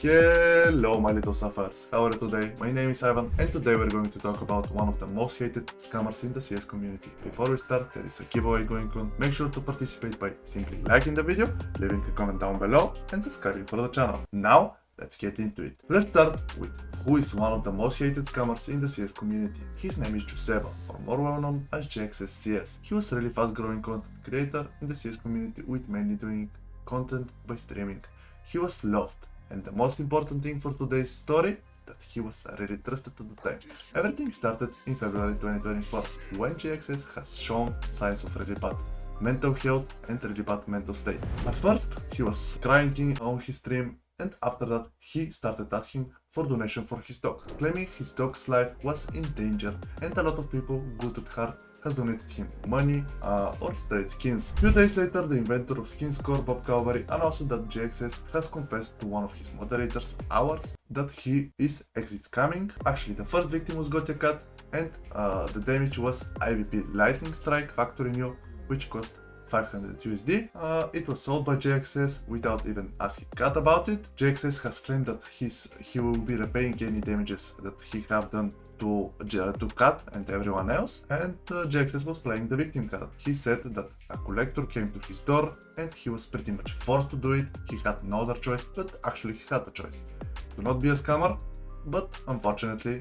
Hello my little suffers, how are you today? My name is Ivan and today we're going to talk about one of the most hated scammers in the CS community. Before we start, there is a giveaway going on. Make sure to participate by simply liking the video, leaving a comment down below and subscribing for the channel. Now, let's get into it. Let's start with who is one of the most hated scammers in the CS community. His name is Joseba, or more well known as JXS CS. He was a really fast growing content creator in the CS community with mainly doing content by streaming. He was loved. And the most important thing for today's story, that he was really trusted at the time. Everything started in February 2024, when JXS has shown signs of really bad mental health and really bad mental state. At first, he was crying on his stream, and after that, he started asking for donation for his dog, claiming his dog's life was in danger, and a lot of people, good at heart, has donated him money or straight skins. Few days later, the inventor of Skins Core, Bob Calvary, announced that JXS has confessed to one of his moderators, ours, that he is exit scamming. Actually, the first victim was Got a Cat, and the damage was IVP Lightning Strike Factory New, which cost 500 USD. It was sold by JXS without even asking Cat about it. JXS has claimed that he will be repaying any damages that he have done to Cat and everyone else, and JXS was playing the victim card. He said that a collector came to his door and he was pretty much forced to do it. He had no other choice, but actually he had a choice to not be a scammer, but unfortunately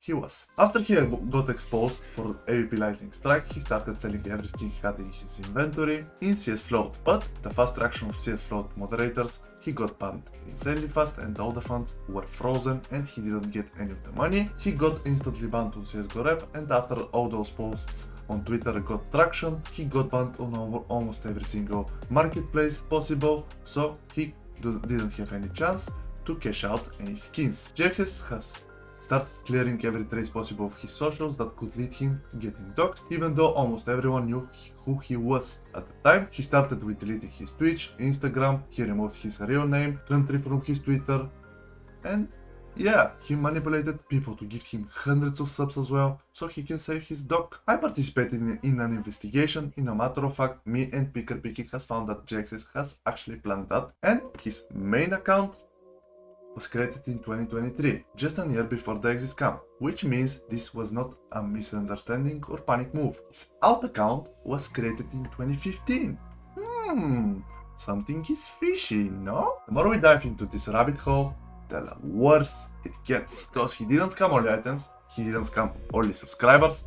he was. After he got exposed for AVP Lightning Strike, he started selling every skin he had in his inventory in CS Float, but the fast traction of CS Float moderators, he got banned insanely fast and all the funds were frozen and he didn't get any of the money. He got instantly banned on CSGO Rep, and after all those posts on Twitter got traction, he got banned on almost every single marketplace possible, so he didn't have any chance to cash out any skins. JXS has started clearing every trace possible of his socials that could lead him to getting doxxed, even though almost everyone knew who he was at the time. He started with deleting his Twitch, Instagram, he removed his real name, country from his Twitter, and yeah, he manipulated people to give him hundreds of subs as well, so he can save his dog. I participated in an investigation. In a matter of fact, me and Picker Picky has found that JXS has actually planned that, and his main account was created in 2023, just a year before the exit scam, which means this was not a misunderstanding or panic move. His alt account was created in 2015. Something is fishy, no? The more we dive into this rabbit hole, the worse it gets. Because he didn't scam only items, he didn't scam only subscribers,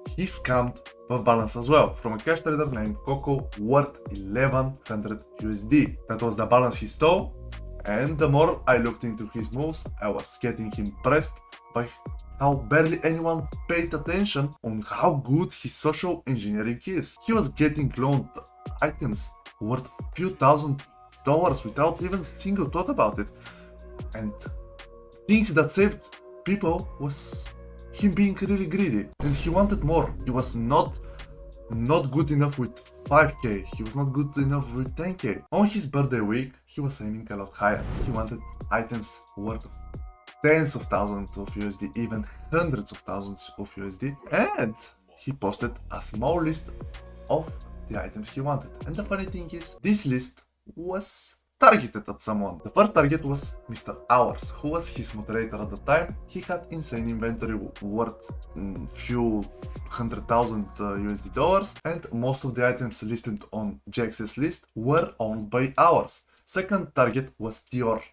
he scammed buff balance as well from a cash trader named Coco worth 1100 USD. That was the balance he stole. And the more I looked into his moves, I was getting impressed by how barely anyone paid attention on how good his social engineering is. He was getting loaned items worth a few $1,000s without even a single thought about it. And the thing that saved people was him being really greedy, and he wanted more. He was not good enough with 5k, he was not good enough with 10k. On his birthday week, he was aiming a lot higher. He wanted items worth of tens of thousands of USD, even hundreds of thousands of USD, and he posted a small list of the items he wanted. And the funny thing is, this list was targeted at someone. The first target was Mr. Hours, who was his moderator at the time. He had insane inventory worth few $100,000 and most of the items listed on JXS list were owned by Hours. Second target was Dior.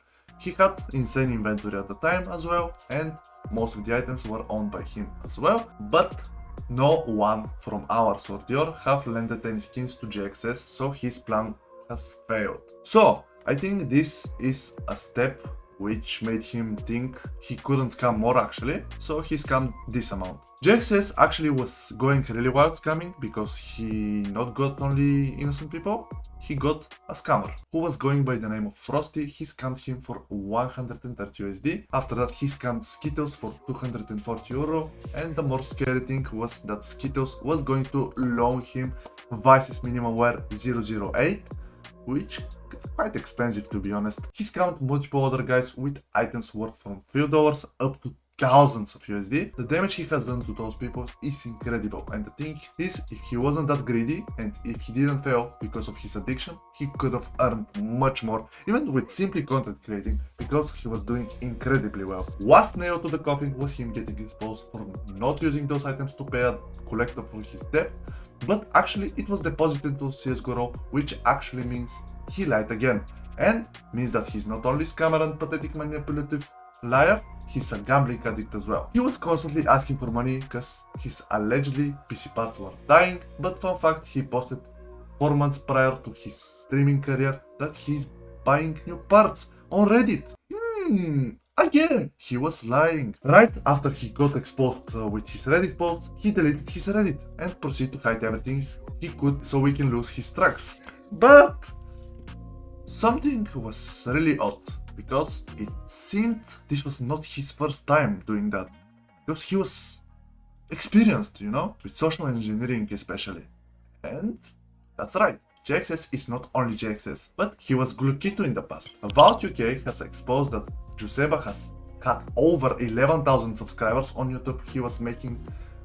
He had insane inventory at the time as well, and most of the items were owned by him as well, but no one from Hours or Dior have landed any skins to JXS, so his plan has failed. So I think this is a step which made him think he couldn't scam more actually, so he scammed this amount. JXS actually was going really wild scamming because he not got only innocent people, he got a scammer who was going by the name of Frosty. He scammed him for 130 USD. After that he scammed Skittles for 240 euro, and the more scary thing was that Skittles was going to loan him Vice's minimum wear 008, which quite expensive to be honest. He scammed multiple other guys with items worth from few dollars up to thousands of USD. The damage he has done to those people is incredible. And the thing is, if he wasn't that greedy and if he didn't fail because of his addiction, he could have earned much more, even with simply content creating, because he was doing incredibly well. Last nail to the coffin was him getting exposed for not using those items to pay a collector for his debt, but actually it was deposited to CSGO, which actually means he lied again, and means that he's not only scammer and pathetic manipulative liar, he's a gambling addict as well. He was constantly asking for money because his allegedly PC parts were dying, but fun fact, he posted 4 months prior to his streaming career that he's buying new parts on Reddit. Again, he was lying. Right after he got exposed with his Reddit posts, he deleted his Reddit and proceeded to hide everything he could so we can lose his tracks. But something was really odd, because it seemed this was not his first time doing that, because he was experienced, with social engineering especially. And that's right, JXS is not only JXS, but he was Glockito in the past. Vault UK has exposed that Joseba has had over 11,000 subscribers on YouTube. He was making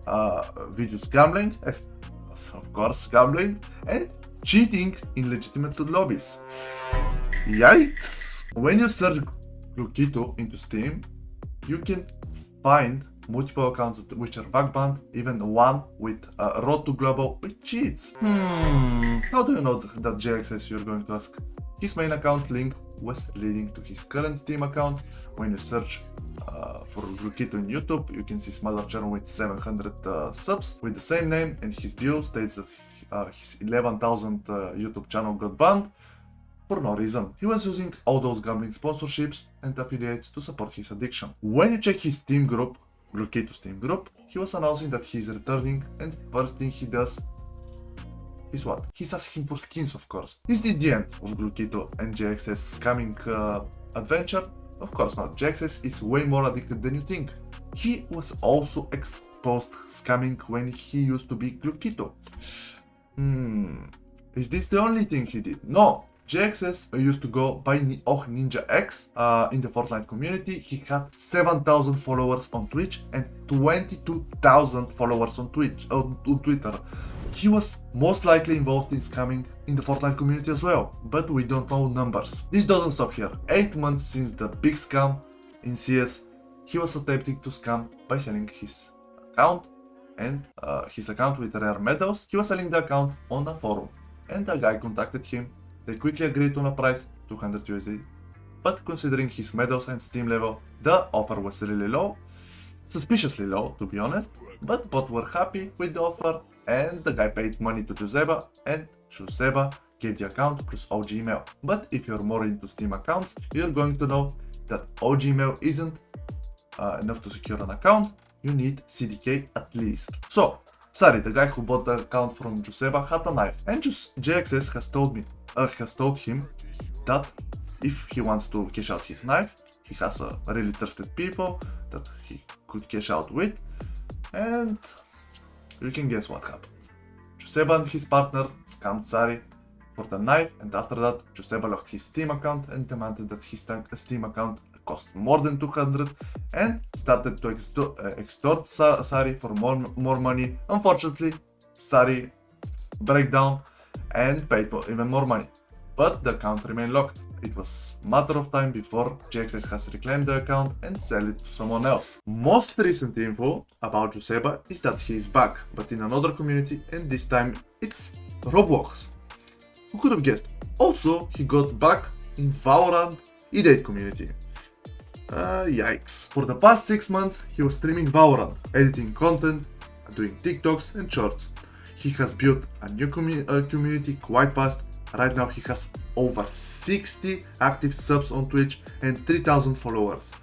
videos gambling, of course gambling, and cheating in legitimate lobbies. Yikes! When you search Glockito into Steam, you can find multiple accounts which are bug banned, even one with Road to Global with cheats. How do you know that JXS, you're going to ask? His main account link was leading to his current Steam account. When you search for Glockito in YouTube, you can see smaller channel with 700 subs with the same name, and his bio states that his 11,000 YouTube channel got banned for no reason. He was using all those gambling sponsorships and affiliates to support his addiction. When you check his Steam group, Glockito Steam group, he was announcing that he's returning, and first thing he does is what? He's asking for skins, of course. Is this the end of Glockito and JXS scamming adventure? Of course not. JXS is way more addicted than you think. He was also exposed scamming when he used to be Glockito. Is this the only thing he did? No. JXS used to go by Ninja X in the Fortnite community. He had 7,000 followers on Twitch and 22,000 followers on Twitter. He was most likely involved in scamming in the Fortnite community as well, but we don't know numbers. This doesn't stop here. 8 months since the big scam in CS, he was attempting to scam by selling his account and his account with rare medals. He was selling the account on a forum, and a guy contacted him. They quickly agreed on a price, 200 USD, but considering his medals and Steam level, the offer was really low, suspiciously low to be honest, but both were happy with the offer, and the guy paid money to Joseba, and Joseba gave the account plus OG email. But if you're more into Steam accounts, you're going to know that OG email isn't enough to secure an account, you need CDK at least. So, Sari, the guy who bought the account from Joseba, had a knife, and JXS has told him that if he wants to cash out his knife, he has a really trusted people that he could cash out with, and you can guess what happened. Joseba and his partner scammed Sari for the knife, and after that, Joseba locked his Steam account and demanded that his Steam account cost more than 200 and started to extort Sari for more money. Unfortunately, Sari broke down and paid even more money, but the account remained locked. It was a matter of time before JXS has reclaimed the account and sell it to someone else. Most recent info about Joseba is that he is back, but in another community, and this time it's Roblox. Who could have guessed? Also, he got back in Valorant E-Date community. Yikes. For the past 6 months, he was streaming Valorant, editing content, doing TikToks and shorts. He has built a new community quite fast. Right now he has over 60 active subs on Twitch and 3,000 followers.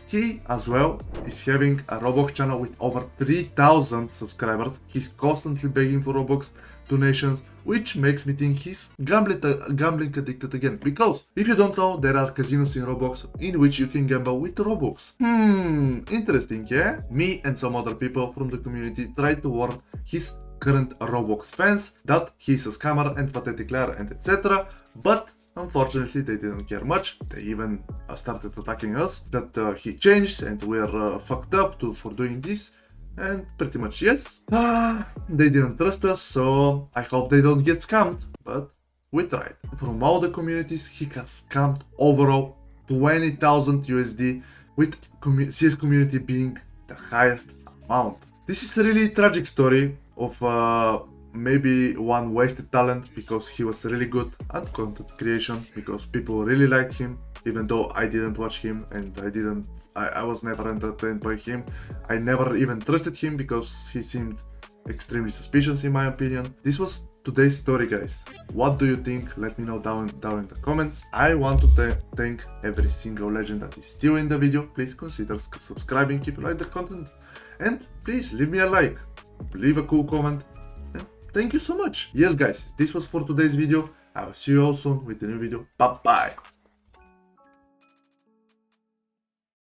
He as well is having a Roblox channel with over 3,000 subscribers. He's constantly begging for Roblox donations, which makes me think he's gambling addicted again. Because if you don't know, there are casinos in Roblox in which you can gamble with Robux. Interesting, yeah? Me and some other people from the community tried to warn his current Roblox fans that he's a scammer and pathetic liar and etc. But unfortunately they didn't care much. They even started attacking us, that he changed and we're fucked up for doing this. And pretty much yes, they didn't trust us, so I hope they don't get scammed, but we tried. From all the communities, he has scammed overall 20,000 USD, with CS community being the highest amount. This is a really tragic story of maybe one wasted talent, because he was really good at content creation, because people really liked him, even though I didn't watch him and I was never entertained by him. I never even trusted him because he seemed extremely suspicious in my opinion. This was today's story, guys. What do you think? Let me know down in the comments. I want to thank every single legend that is still in the video. Please consider subscribing if you like the content, and please leave me a like, leave a cool comment, and thank you so much. Yes guys, this was for today's video. I will see you all soon with a new video. Bye bye.